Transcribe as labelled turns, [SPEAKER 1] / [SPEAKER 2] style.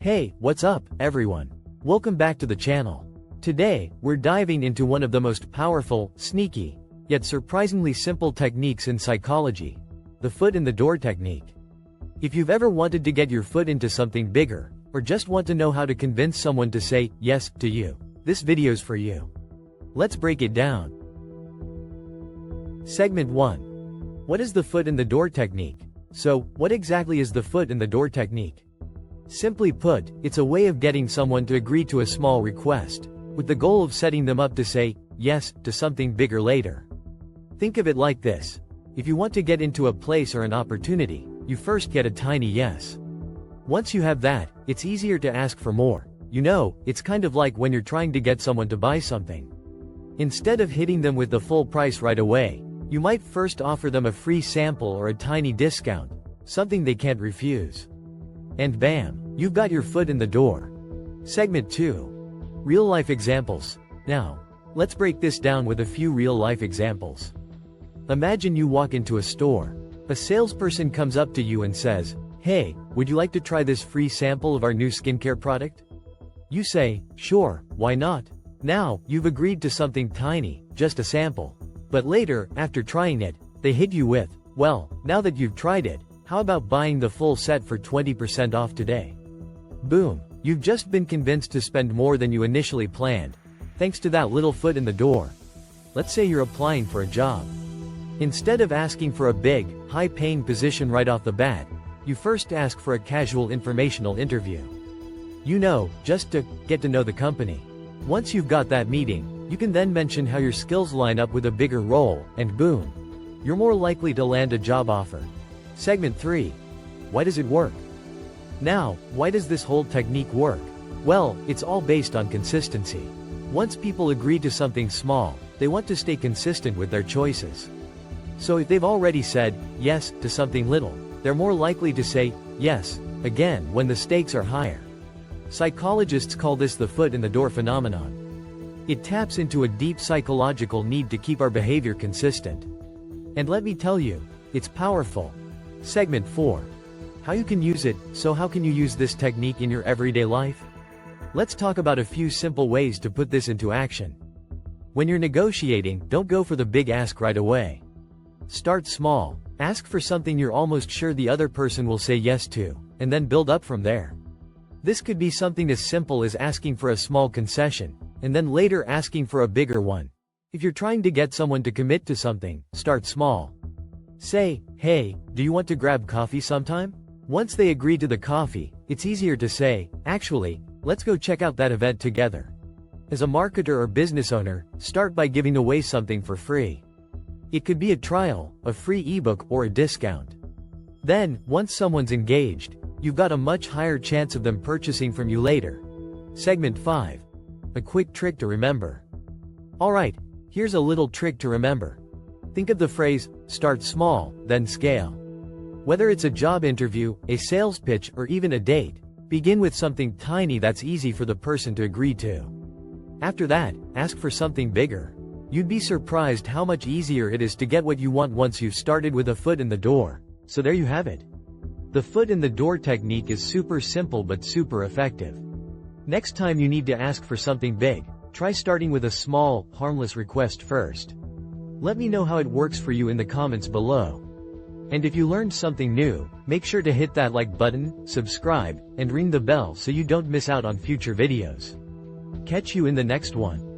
[SPEAKER 1] Hey, what's up, everyone? Welcome back to the channel. Today, we're diving into one of the most powerful, sneaky, yet surprisingly simple techniques in psychology, the foot in the door technique. If you've ever wanted to get your foot into something bigger, or just want to know how to convince someone to say yes to you, this video's for you. Let's break it down. Segment 1. What is the foot in the door technique? So, what exactly is the foot in the door technique? Simply put, it's a way of getting someone to agree to a small request, with the goal of setting them up to say yes to something bigger later. Think of it like this. If you want to get into a place or an opportunity, you first get a tiny yes. Once you have that, it's easier to ask for more. You know, it's kind of like when you're trying to get someone to buy something. Instead of hitting them with the full price right away, you might first offer them a free sample or a tiny discount, something they can't refuse. And bam, you've got your foot in the door. Segment 2. Real-life examples. Now, let's break this down with a few real-life examples. Imagine you walk into a store. A salesperson comes up to you and says, "Hey, would you like to try this free sample of our new skincare product?" You say, "Sure, why not?" Now, you've agreed to something tiny, just a sample. But later, after trying it, they hit you with, "Well, now that you've tried it, how about buying the full set for 20% off today?" Boom, you've just been convinced to spend more than you initially planned, thanks to that little foot in the door. Let's say you're applying for a job. Instead of asking for a big, high-paying position right off the bat, you first ask for a casual informational interview. You know, just to get to know the company. Once you've got that meeting, you can then mention how your skills line up with a bigger role, and boom, you're more likely to land a job offer. Segment 3. Why does it work? Now, why does this whole technique work? Well, it's all based on consistency. Once people agree to something small, they want to stay consistent with their choices. So if they've already said yes to something little, they're more likely to say yes again when the stakes are higher. Psychologists call this the foot in the door phenomenon. It taps into a deep psychological need to keep our behavior consistent. And let me tell you, it's powerful. Segment 4. How you can use it. So how can you use this technique in your everyday life? Let's talk about a few simple ways to put this into action. When you're negotiating, don't go for the big ask right away. Start small. Ask for something you're almost sure the other person will say yes to, and then build up from there. This could be something as simple as asking for a small concession, and then later asking for a bigger one. If you're trying to get someone to commit to something, start small. Say, "Hey, do you want to grab coffee sometime?" Once they agree to the coffee, it's easier to say, "Actually, let's go check out that event together." As a marketer or business owner, start by giving away something for free. It could be a trial, a free ebook, or a discount. Then, once someone's engaged, you've got a much higher chance of them purchasing from you later. Segment 5. A quick trick to remember. Alright, here's a little trick to remember. Think of the phrase, start small, then scale. Whether it's a job interview, a sales pitch, or even a date, begin with something tiny that's easy for the person to agree to. After that, ask for something bigger. You'd be surprised how much easier it is to get what you want once you've started with a foot in the door. So there you have it. The foot in the door technique is super simple but super effective. Next time you need to ask for something big, try starting with a small, harmless request first. Let me know how it works for you in the comments below. And if you learned something new, make sure to hit that like button, subscribe, and ring the bell so you don't miss out on future videos. Catch you in the next one.